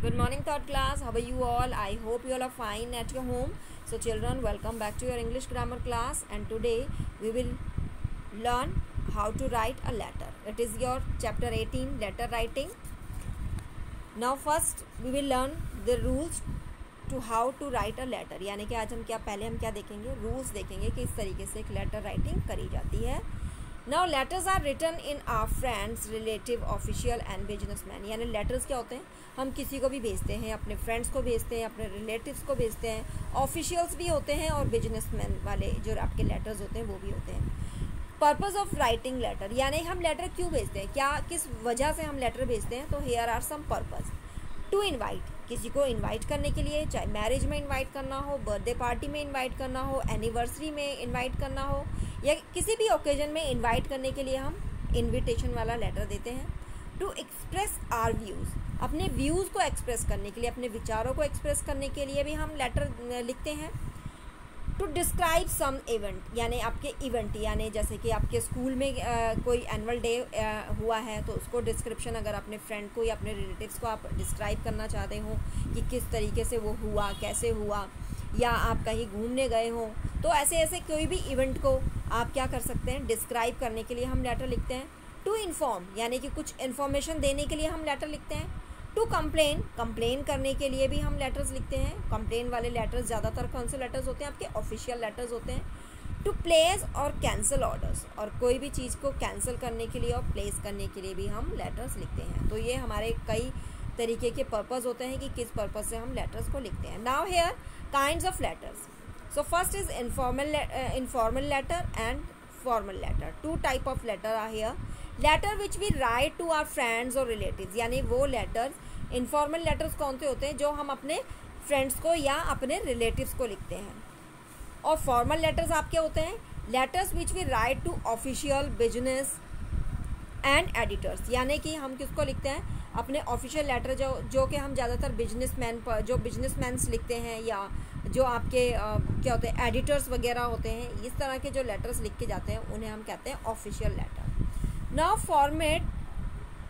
Good morning, third class. How are you all? I hope you all are fine at your home. So children, welcome back to your English grammar class, and today we will learn how to write a letter. It is your chapter 18, letter writing. Now first we will learn the rules to how to write a letter. यानी कि आज हम क्या देखेंगे, rules देखेंगे कि इस तरीके से एक लेटर राइटिंग करी जाती है. Now letters are written in our friends, relative, official and businessman. यानी letters क्या होते हैं, हम किसी को भी भेजते हैं, अपने फ्रेंड्स को भेजते हैं, अपने रिलेटिव्स को भेजते हैं, ऑफिशियल्स भी होते हैं और बिजनेसमैन वाले जो आपके लेटर्स होते हैं वो भी होते हैं. पर्पज़ ऑफ राइटिंग लेटर, यानी हम लेटर क्यों भेजते हैं, क्या किस वजह से हम लेटर भेजते हैं. तो here are some purpose. To invite, किसी को इन्वाइट करने के लिए, चाहे मैरिज में इन्वाइट करना हो, बर्थडे पार्टी में इन्वाइट करना हो, एनिवर्सरी में इन्वाइट करना हो, या किसी भी ओकेजन में इन्वाइट करने के लिए हम इन्विटेशन वाला लेटर देते हैं. टू एक्सप्रेस आर व्यूज़, अपने व्यूज़ को एक्सप्रेस करने के लिए, अपने विचारों को एक्सप्रेस करने के लिए भी हम लेटर लिखते हैं. टू डिस्क्राइब सम इवेंट, यानी आपके इवेंट, यानी जैसे कि आपके स्कूल में कोई एनुअल डे हुआ है तो उसको डिस्क्रिप्शन, अगर अपने फ्रेंड को या अपने रिलेटिव्स को आप डिस्क्राइब करना चाहते हो कि किस तरीके से वो हुआ, कैसे हुआ, या आप कहीं घूमने गए हो, तो ऐसे कोई भी इवेंट को आप क्या कर सकते हैं, डिस्क्राइब करने के लिए हम लेटर लिखते हैं. टू इन्फॉर्म, यानी कि कुछ इन्फॉर्मेशन देने के लिए हम लेटर लिखते हैं. टू कंप्लेन करने के लिए भी हम लेटर्स लिखते हैं. कंप्लेन वाले लेटर्स ज़्यादातर कौन से लेटर्स होते हैं, आपके ऑफिशियल लेटर्स होते हैं. टू प्लेस और कैंसिल ऑर्डर्स, और कोई भी चीज़ को कैंसिल करने के लिए और प्लेस करने के लिए भी हम लेटर्स लिखते हैं. तो ये हमारे कई तरीके के पर्पज़ होते हैं कि किस पर्पज़ से हम लेटर्स को लिखते हैं. Now here kinds of letters. So first is informal letter and formal letter. Two type of letter are here. Letter which we write to our friends or relatives, यानी वो लेटर्स, इनफॉर्मल लेटर्स कौन से होते हैं, जो हम अपने friends को या अपने रिलेटिव्स को लिखते हैं. और फॉर्मल लेटर्स आपके होते हैं letters which we write to official, business and editors, यानी कि हम किसको लिखते हैं, अपने ऑफिशियल लेटर जो कि हम ज़्यादातर बिजनेसमैन पर, जो बिजनेसमैन्स लिखते हैं, या जो आपके क्या होते हैं, एडिटर्स वगैरह होते हैं, इस तरह के जो लेटर्स लिख के जाते हैं उन्हें हम कहते हैं official letter. Now format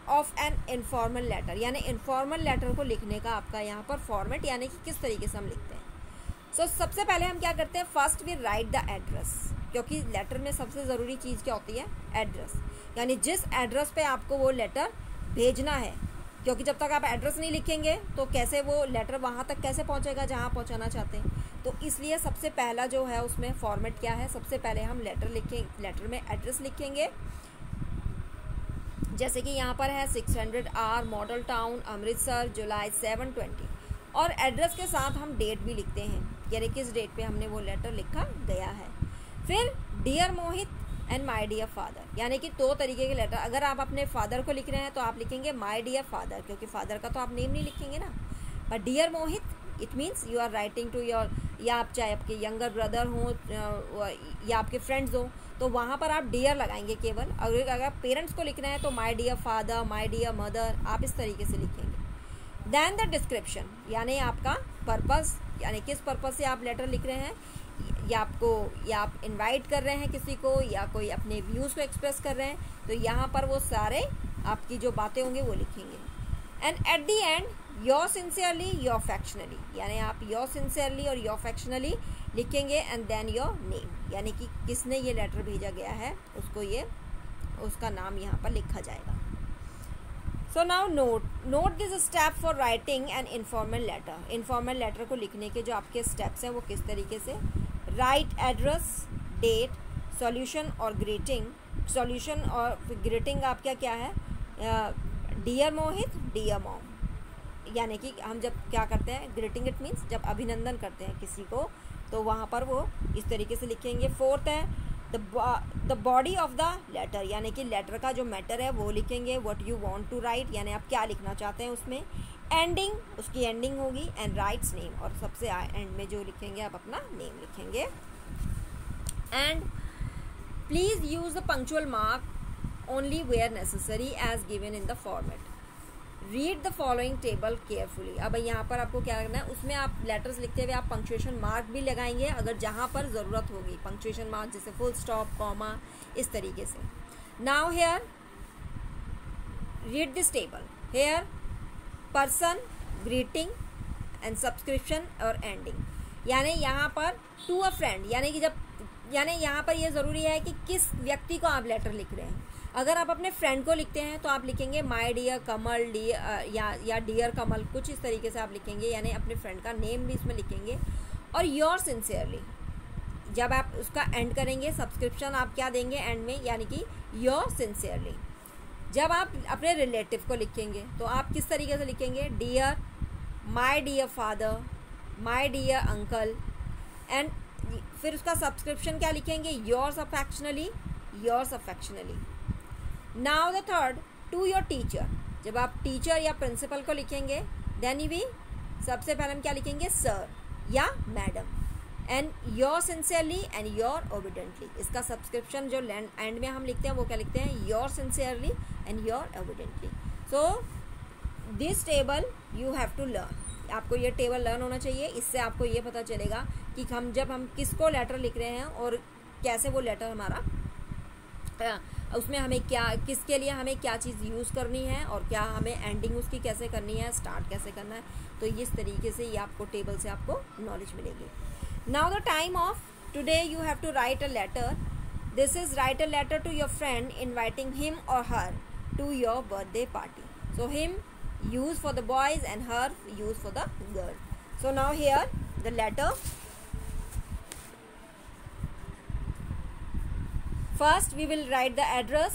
of an informal letter, यानी इनफॉर्मल लेटर को लिखने का आपका यहाँ पर फॉर्मेट, यानी कि किस तरीके से हम लिखते हैं. सो सबसे पहले हम क्या करते हैं, first we write the address, क्योंकि लेटर में सबसे ज़रूरी चीज़ क्या होती है, एड्रेस, यानी जिस एड्रेस पे आपको वो लेटर भेजना है, क्योंकि जब तक आप एड्रेस नहीं लिखेंगे तो कैसे वो लेटर वहाँ तक कैसे पहुँचेगा जहाँ पहुँचाना चाहते हैं. तो इसलिए सबसे पहला जो है उसमें फॉर्मेट क्या है, सबसे पहले हम लेटर में एड्रेस लिखेंगे. जैसे कि यहाँ पर है 600 आर मॉडल टाउन, अमृतसर, जुलाई 7/20, और एड्रेस के साथ हम डेट भी लिखते हैं, यानी किस डेट पे हमने वो लेटर लिखा गया है. फिर dear Mohit and my dear father, यानी कि दो तरीके के लेटर. अगर आप अपने फादर को लिख रहे हैं तो आप लिखेंगे माय डियर फादर, क्योंकि फादर का तो आप नेम नहीं लिखेंगे ना. पर dear Mohit it means you are writing to your, या आप चाहे आपके यंगर ब्रदर हों या आपके फ्रेंड्स हों, तो वहाँ पर आप डियर लगाएंगे केवल. अगर पेरेंट्स को लिख रहे हैं तो my dear father, my dear mother, आप इस तरीके से लिखेंगे. देन द डिस्क्रिप्शन, यानी आपका पर्पज़, यानी किस पर्पज़ से आप लेटर लिख रहे हैं, या आप इनवाइट कर रहे हैं किसी को, या कोई अपने व्यूज़ को एक्सप्रेस कर रहे हैं, तो यहाँ पर वो सारे आपकी जो बातें होंगी वो लिखेंगे. And at the end your sincerely your affectionately, यानी आप योर सिंसियरली और योर अफेक्शनली लिखेंगे. एंड देन योर नेम, यानी कि किसने ये लेटर भेजा गया है उसका नाम यहाँ पर लिखा जाएगा. So now note this step for writing an informal letter. Informal letter को लिखने के जो आपके स्टेप्स हैं वो किस तरीके से, राइट एड्रेस, डेट, सॉल्यूशन और ग्रीटिंग. सॉल्यूशन और ग्रीटिंग आपका क्या है, डियर मोहित, डियर मॉम, यानी कि हम जब क्या करते हैं, ग्रीटिंग इट मीन्स जब अभिनंदन करते हैं किसी को, तो वहाँ पर वो इस तरीके से लिखेंगे. फोर्थ है the body of the letter, यानी कि लेटर का जो मैटर है वो लिखेंगे. What you want to write, यानी आप क्या लिखना चाहते हैं उसमें. एंडिंग, उसकी एंडिंग होगी. एंड राइट्स नेम, और सबसे एंड में जो लिखेंगे आप अपना नेम लिखेंगे. And please use the punctual mark only where necessary as given in the format. Read the following table carefully. अब यहाँ पर आपको क्या करना है, उसमें आप लेटर्स लिखते हुए आप पंक्चुएशन मार्क भी लगाएंगे अगर जहाँ पर ज़रूरत होगी. पंक्चुएशन मार्क जैसे फुल स्टॉप, कॉमा, इस तरीके से. Now here read this table. Here person greeting and subscription और एंडिंग। यानी यहाँ पर टू अ फ्रेंड, यानी यहाँ पर ये ज़रूरी है कि किस व्यक्ति को आप लेटर लिख रहे हैं। अगर आप अपने फ्रेंड को लिखते हैं तो आप लिखेंगे माय डियर कमल, या डियर कमल, कुछ इस तरीके से आप लिखेंगे, यानी अपने फ्रेंड का नेम भी इसमें लिखेंगे। और योर सिंसियरली, जब आप उसका एंड करेंगे, सब्सक्रिप्शन आप क्या देंगे एंड में, यानी कि योर सिंसियरली। जब आप अपने रिलेटिव को लिखेंगे तो आप किस तरीके से लिखेंगे, dear, my dear father, my dear uncle, and फिर उसका सब्सक्रिप्शन क्या लिखेंगे, yours affectionately, yours affectionately. Now the third, to your teacher. जब आप टीचर या प्रिंसिपल को लिखेंगे देन भी सबसे पहले हम क्या लिखेंगे, सर या madam, and your sincerely and your obediently. इसका सब्सक्रिप्शन जो एंड में हम लिखते हैं वो क्या लिखते हैं, your sincerely and your obediently. So this table you have to learn. आपको ये टेबल लर्न होना चाहिए। इससे आपको ये पता चलेगा कि जब हम किसको लेटर लिख रहे हैं और कैसे वो लेटर हमारा, उसमें हमें क्या, किसके लिए हमें क्या चीज़ यूज़ करनी है और क्या हमें एंडिंग उसकी कैसे करनी है, स्टार्ट कैसे करना है। तो इस तरीके से ये आपको टेबल से आपको नॉलेज मिलेगी। Now the time of today, you have to write a letter. This is write a letter to your friend inviting him और her to your birthday party. So him use for the boys and her use for the girl. So now here the letter. First we will write the address.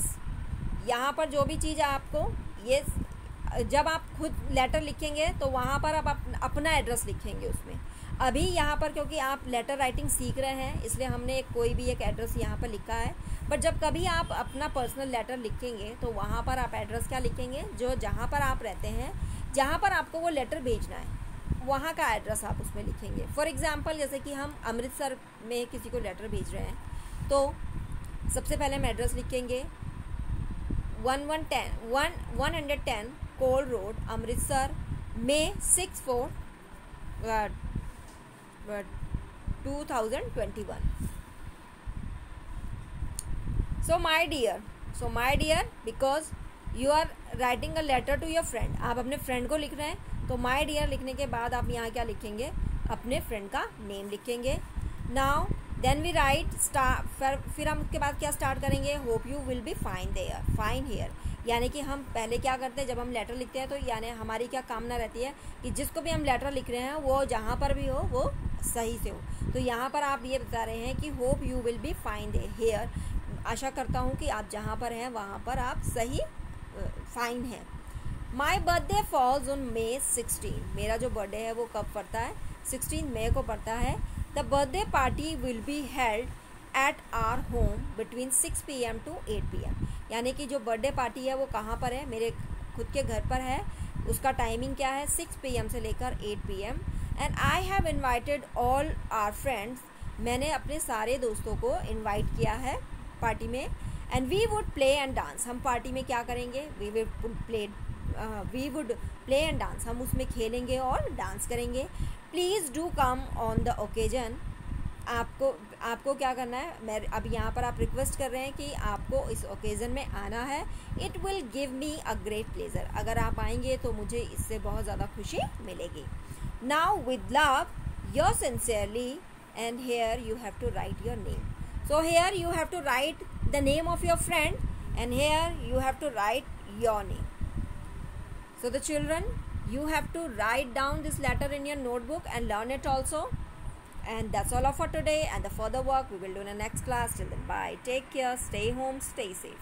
यहाँ पर जो भी चीज़ आपको, ये जब आप खुद लेटर लिखेंगे तो वहाँ पर आप अपना एड्रेस लिखेंगे उसमें। अभी यहाँ पर क्योंकि आप लेटर राइटिंग सीख रहे हैं इसलिए हमने कोई भी एक एड्रेस यहाँ पर लिखा है। बट जब कभी आप अपना पर्सनल लेटर लिखेंगे तो वहाँ पर आप एड्रेस क्या लिखेंगे, जो जहाँ पर आप रहते हैं, जहाँ पर आपको वो लेटर भेजना है वहाँ का एड्रेस आप उसमें लिखेंगे। फॉर एग्ज़ाम्पल जैसे कि हम अमृतसर में किसी को लेटर भेज रहे हैं तो सबसे पहले हम एड्रेस लिखेंगे 110 कोल रोड, अमृतसर, में 6/4 2021। So my dear, because you are writing a letter to your friend, आप अपने फ्रेंड को लिख रहे हैं तो my dear लिखने के बाद आप यहाँ क्या लिखेंगे, अपने फ्रेंड का नेम लिखेंगे। Now then we write फिर हम उसके बाद क्या स्टार्ट करेंगे, hope you will be fine here। यानी कि हम पहले क्या करते हैं, जब हम लेटर लिखते हैं तो यानी हमारी क्या कामना रहती है कि जिसको भी हम लेटर लिख रहे हैं वो जहाँ पर भी हो वो सही से हो। तो यहाँ पर आप ये बता रहे हैं कि hope you will be fine here, आशा करता हूँ कि आप जहाँ पर हैं वहाँ पर आप सही फाइन हैं। My birthday falls on May 16, मेरा जो बर्थडे है वो कब पड़ता है, 16 मई को पड़ता है। The birthday party will be held at our home between 6 PM to 8 PM। यानी कि जो बर्थडे पार्टी है वो कहाँ पर है, मेरे खुद के घर पर है। उसका टाइमिंग क्या है, 6 PM से लेकर 8 PM। And I have invited all our friends, मैंने अपने सारे दोस्तों को इन्वाइट किया है पार्टी में। And we would play and dance, हम पार्टी में क्या करेंगे, we would play and dance, हम उसमें खेलेंगे और डांस करेंगे। Please do come on the occasion, आपको क्या करना है, मैं अब यहाँ पर आप रिक्वेस्ट कर रहे हैं कि आपको इस ओकेज़न में आना है। It will give me a great pleasure, अगर आप आएंगे तो मुझे इससे बहुत ज़्यादा खुशी मिलेगी। Now with love, your sincerely, and here you have to write your name. So here you have to write the name of your friend and here you have to write your name. So the children, you have to write down this letter in your notebook and learn it also. And that's all for today, and the further work we will do in the next class. Till then, bye, take care, stay home, stay safe.